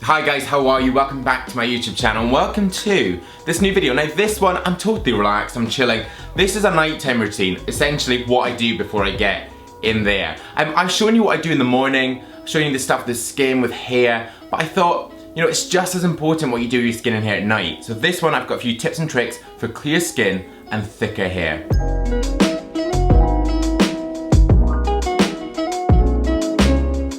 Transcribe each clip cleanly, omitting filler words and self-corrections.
Hi guys, how are you? Welcome back to my YouTube channel and welcome to this new video. Now this one, I'm totally relaxed, I'm chilling. This is a nighttime routine, essentially what I do before I get in there. I've shown you what I do in the morning, showing you the stuff with the skin, with hair, but I thought, you know, it's just as important what you do with your skin and hair at night. So this one, I've got a few tips and tricks for clear skin and thicker hair.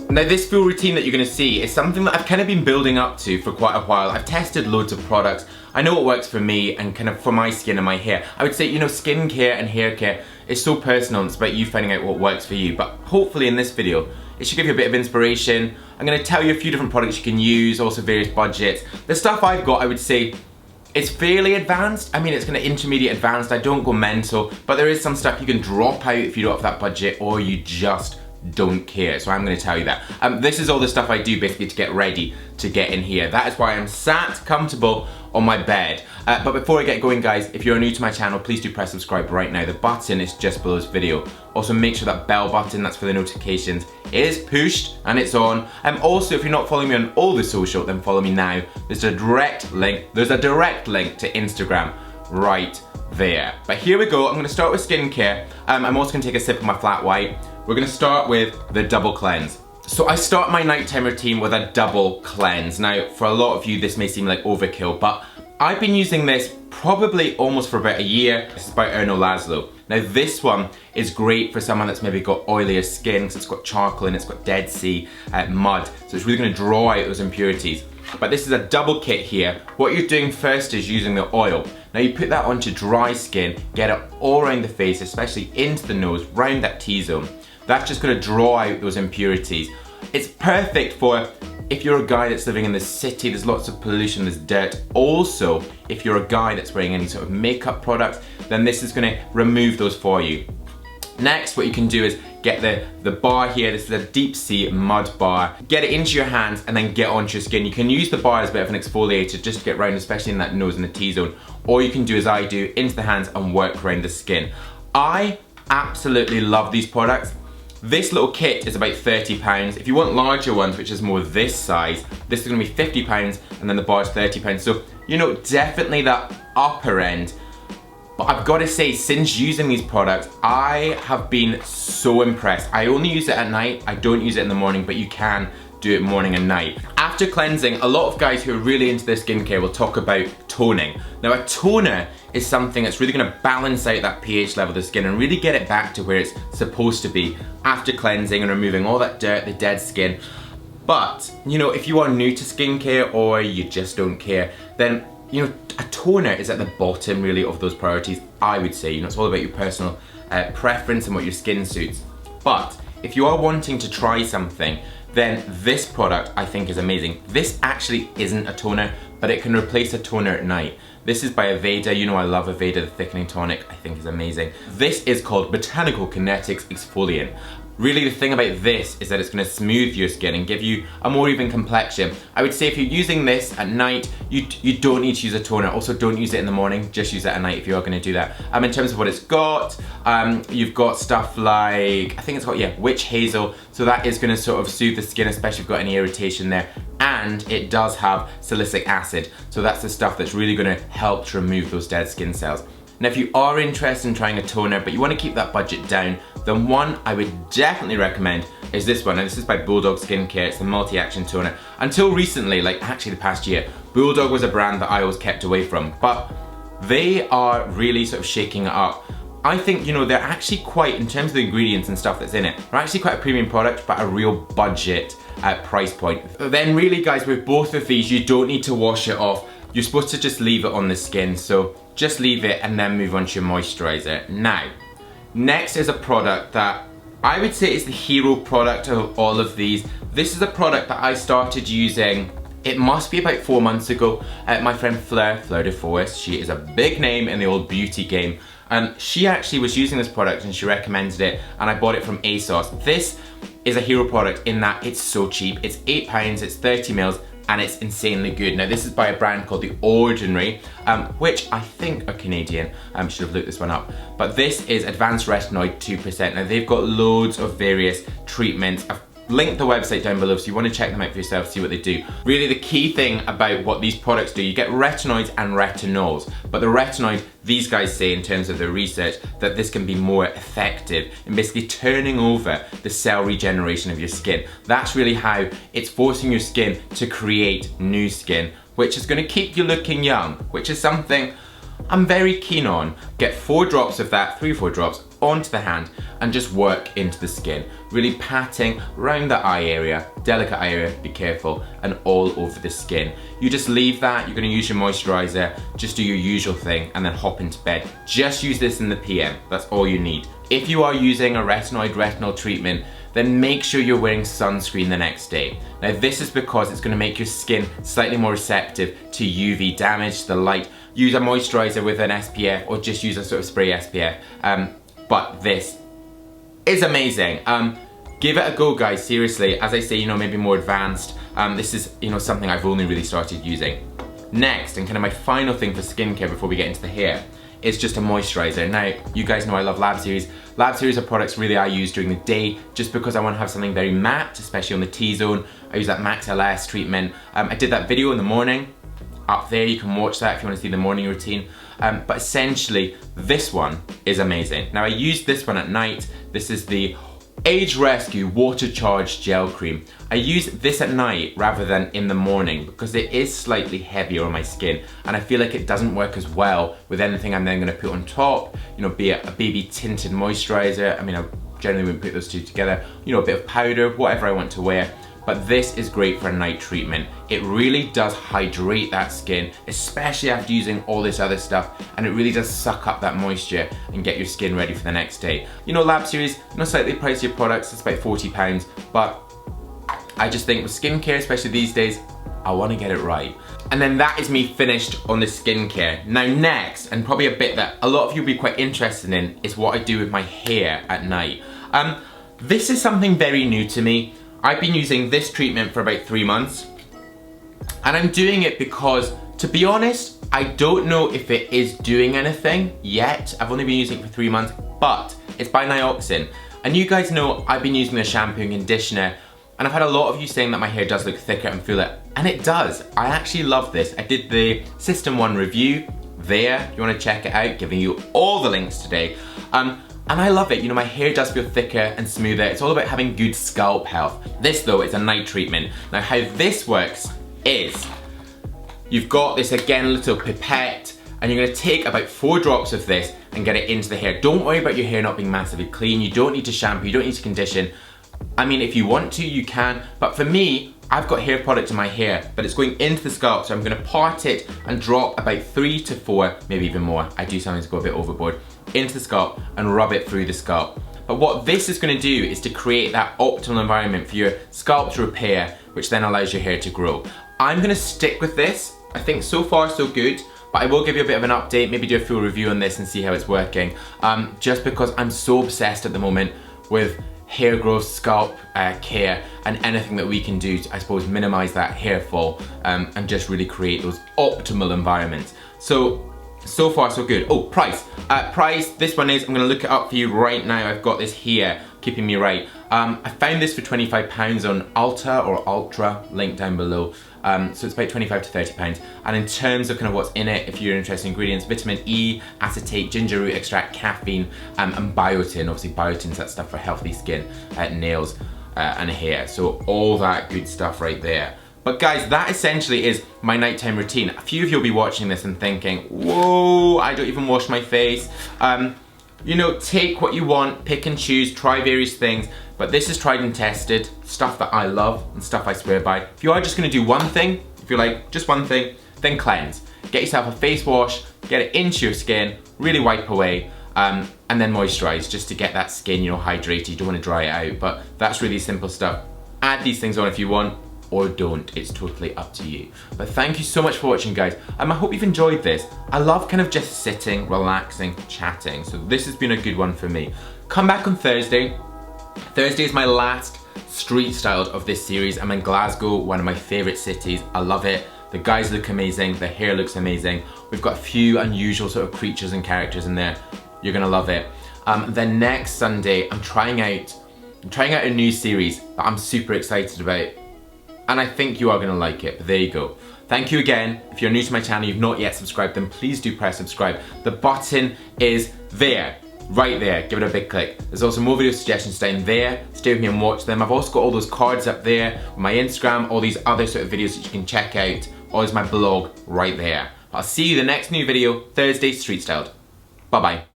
Now this full routine that you're going to see is something that I've kind of been building up to for quite a while. I've tested loads of products. I know what works for me and kind of for my skin and my hair. I would say, you know, skin care and hair care is so personal. It's about you finding out what works for you. But hopefully in this video, it should give you a bit of inspiration. I'm going to tell you a few different products you can use, also various budgets. The stuff I've got, I would say, it's fairly advanced. I mean, it's kind of intermediate advanced. I don't go mental, but there is some stuff you can drop out if you don't have that budget or you just don't care, so I'm going to tell you that. This is all the stuff I do basically to get ready to get in here. That is why I'm sat comfortable on my bed. But before I get going guys, if you're new to my channel, please do press subscribe right now. The button is just below this video. Also make sure that bell button, that's for the notifications, is pushed and it's on. Also, if you're not following me on all the social, then follow me now. There's a direct link to Instagram right there. But here we go, I'm going to start with skincare. I'm also going to take a sip of my flat white. We're going to start with the double cleanse. So I start my nighttime routine with a double cleanse. Now, for a lot of you, this may seem like overkill, but I've been using this probably almost for about a year. This is by Erno Laszlo. Now this one is great for someone that's maybe got oilier skin, because it's got charcoal and it's got Dead Sea mud. So it's really going to draw out those impurities. But this is a double kit here. What you're doing first is using the oil. Now you put that onto dry skin, get it all around the face, especially into the nose, round that T-zone. That's just going to draw out those impurities. It's perfect for if you're a guy that's living in the city, there's lots of pollution, there's dirt. Also, if you're a guy that's wearing any sort of makeup products, then this is going to remove those for you. Next, what you can do is get the bar here. This is a deep sea mud bar. Get it into your hands and then get onto your skin. You can use the bar as a bit of an exfoliator just to get around, especially in that nose and the T-zone. Or you can do as I do, into the hands and work around the skin. I absolutely love these products. This little kit is about £30. If you want larger ones, which is more this size, this is going to be £50 and then the bar is £30. So, you know, definitely that upper end. But I've got to say, since using these products, I have been so impressed. I only use it at night, I don't use it in the morning, but you can do it morning and night. After cleansing, a lot of guys who are really into their skincare will talk about toning. Now a toner is something that's really going to balance out that pH level of the skin and really get it back to where it's supposed to be after cleansing and removing all that dirt, the dead skin. But, you know, if you are new to skincare or you just don't care, then, you know, a toner is at the bottom really of those priorities, I would say. You know, it's all about your personal preference and what your skin suits. But if you are wanting to try something, then this product I think is amazing. This actually isn't a toner, but it can replace a toner at night. This is by Aveda. You know I love Aveda, the thickening tonic, I think is amazing. This is called Botanical Kinetics Exfoliant. Really, the thing about this is that it's going to smooth your skin and give you a more even complexion. I would say if you're using this at night, you don't need to use a toner. Also, don't use it in the morning, just use it at night if you are going to do that. In terms of what it's got, you've got stuff like, I think it's got, yeah, witch hazel. So that is going to sort of soothe the skin, especially if you've got any irritation there. And it does have salicylic acid. So that's the stuff that's really going to help to remove those dead skin cells. Now if you are interested in trying a toner but you want to keep that budget down, then one I would definitely recommend is this one, and this is by Bulldog Skincare. It's the multi-action toner. Until recently, like actually the past year, Bulldog was a brand that I always kept away from, but they are really sort of shaking it up. I think, you know, they're actually quite, in terms of the ingredients and stuff that's in it, they're actually quite a premium product, but a real budget price point. Then really guys, with both of these, you don't need to wash it off. You're supposed to just leave it on the skin, so just leave it and then move on to your moisturizer. Now, next is a product that I would say is the hero product of all of these. This is a product that I started using, it must be about 4 months ago. My friend Fleur de Forest, she is a big name in the old beauty game. And she actually was using this product and she recommended it, and I bought it from ASOS. This is a hero product in that it's so cheap. It's £8, it's 30 mils, and it's insanely good. Now this is by a brand called The Ordinary, which I think are Canadian. Should have looked this one up. But this is Advanced Retinoid 2%. Now they've got loads of various treatments. link the website down below so you want to check them out for yourself, see what they do. Really the key thing about what these products do, you get retinoids and retinols, but the retinoid, these guys say in terms of their research, that this can be more effective in basically turning over the cell regeneration of your skin. That's really how it's forcing your skin to create new skin, which is going to keep you looking young, which is something I'm very keen on. Get 4 drops of that, 3 or 4 drops, onto the hand and just work into the skin. Really patting around the eye area, delicate eye area, be careful, and all over the skin. You just leave that, you're gonna use your moisturizer, just do your usual thing and then hop into bed. Just use this in the PM, that's all you need. If you are using a retinol treatment, then make sure you're wearing sunscreen the next day. Now this is because it's gonna make your skin slightly more receptive to UV damage, to the light. Use a moisturizer with an SPF or just use a sort of spray SPF. But this is amazing. Give it a go, guys, seriously. As I say, you know, maybe more advanced. This is, you know, something I've only really started using. Next, and kind of my final thing for skincare before we get into the hair, is just a moisturizer. Now, you guys know I love Lab Series. Lab Series are products really I use during the day just because I want to have something very matte, especially on the T-zone. I use that Max LS treatment. I did that video in the morning. Up there, you can watch that if you want to see the morning routine. But essentially, this one is amazing. Now, I use this one at night. This is the Age Rescue Water Charged Gel Cream. I use this at night rather than in the morning because it is slightly heavier on my skin and I feel like it doesn't work as well with anything I'm then going to put on top, you know, be it a baby tinted moisturizer. I mean, I generally wouldn't put those two together, you know, a bit of powder, whatever I want to wear. But this is great for a night treatment. It really does hydrate that skin, especially after using all this other stuff, and it really does suck up that moisture and get your skin ready for the next day. You know, Lab Series, you know, slightly pricier products, it's about £40, but I just think with skincare, especially these days, I want to get it right. And then that is me finished on the skincare. Now next, and probably a bit that a lot of you will be quite interested in, is what I do with my hair at night. This is something very new to me. I've been using this treatment for about 3 months, and I'm doing it because, to be honest, I don't know if it is doing anything yet. I've only been using it for 3 months, but it's by Nioxin. And you guys know I've been using the shampoo and conditioner, and I've had a lot of you saying that my hair does look thicker and fuller, and it does. I actually love this. I did the System 1 review there, if you want to check it out, giving you all the links today. And I love it, you know, my hair does feel thicker and smoother. It's all about having good scalp health. This though, is a night treatment. Now how this works is, you've got this, again, little pipette, and you're gonna take about 4 drops of this and get it into the hair. Don't worry about your hair not being massively clean. You don't need to shampoo, you don't need to condition. I mean, if you want to, you can, but for me, I've got hair product in my hair, but it's going into the scalp, so I'm gonna part it and drop about 3 to 4, maybe even more. I do sometimes go a bit overboard, into the scalp and rub it through the scalp. But what this is gonna do is to create that optimal environment for your scalp to repair, which then allows your hair to grow. I'm gonna stick with this. I think so far so good, but I will give you a bit of an update, maybe do a full review on this and see how it's working. Just because I'm so obsessed at the moment with hair growth, scalp care, and anything that we can do to, I suppose, minimize that hair fall and just really create those optimal environments. So far so good. Oh, price. Price, this one is, I'm gonna look it up for you right now. I've got this here, keeping me right. I found this for £25 on Ulta or Ultra, link down below. So it's about 25 to £30. And in terms of kind of what's in it, if you're interested in ingredients, vitamin E, acetate, ginger root extract, caffeine, and biotin. Obviously biotin's that stuff for healthy skin, nails, and hair. So all that good stuff right there. But guys, that essentially is my nighttime routine. A few of you will be watching this and thinking, whoa, I don't even wash my face. You know, take what you want, pick and choose, try various things, but this is tried and tested, stuff that I love and stuff I swear by. If you are just gonna do one thing, if you're like, just one thing, then cleanse. Get yourself a face wash, get it into your skin, really wipe away, and then moisturize just to get that skin, you know, hydrated. You don't wanna dry it out, but that's really simple stuff. Add these things on if you want, or don't, it's totally up to you. But thank you so much for watching, guys. I hope you've enjoyed this. I love kind of just sitting, relaxing, chatting, so this has been a good one for me. Come back on Thursday. Thursday is my last street styled of this series. I'm in Glasgow, one of my favorite cities. I love it. The guys look amazing, the hair looks amazing. We've got a few unusual sort of creatures and characters in there. You're gonna love it. Then next Sunday, I'm trying out I'm trying out a new series that I'm super excited about. And I think you are going to like it, but there you go. Thank you again. If you're new to my channel, you've not yet subscribed, then please do press subscribe. The button is there, right there. Give it a big click. There's also more video suggestions down there. Stay with me and watch them. I've also got all those cards up there, my Instagram, all these other sort of videos that you can check out. Always my blog right there. I'll see you in the next new video, Thursday Street Styled. Bye bye.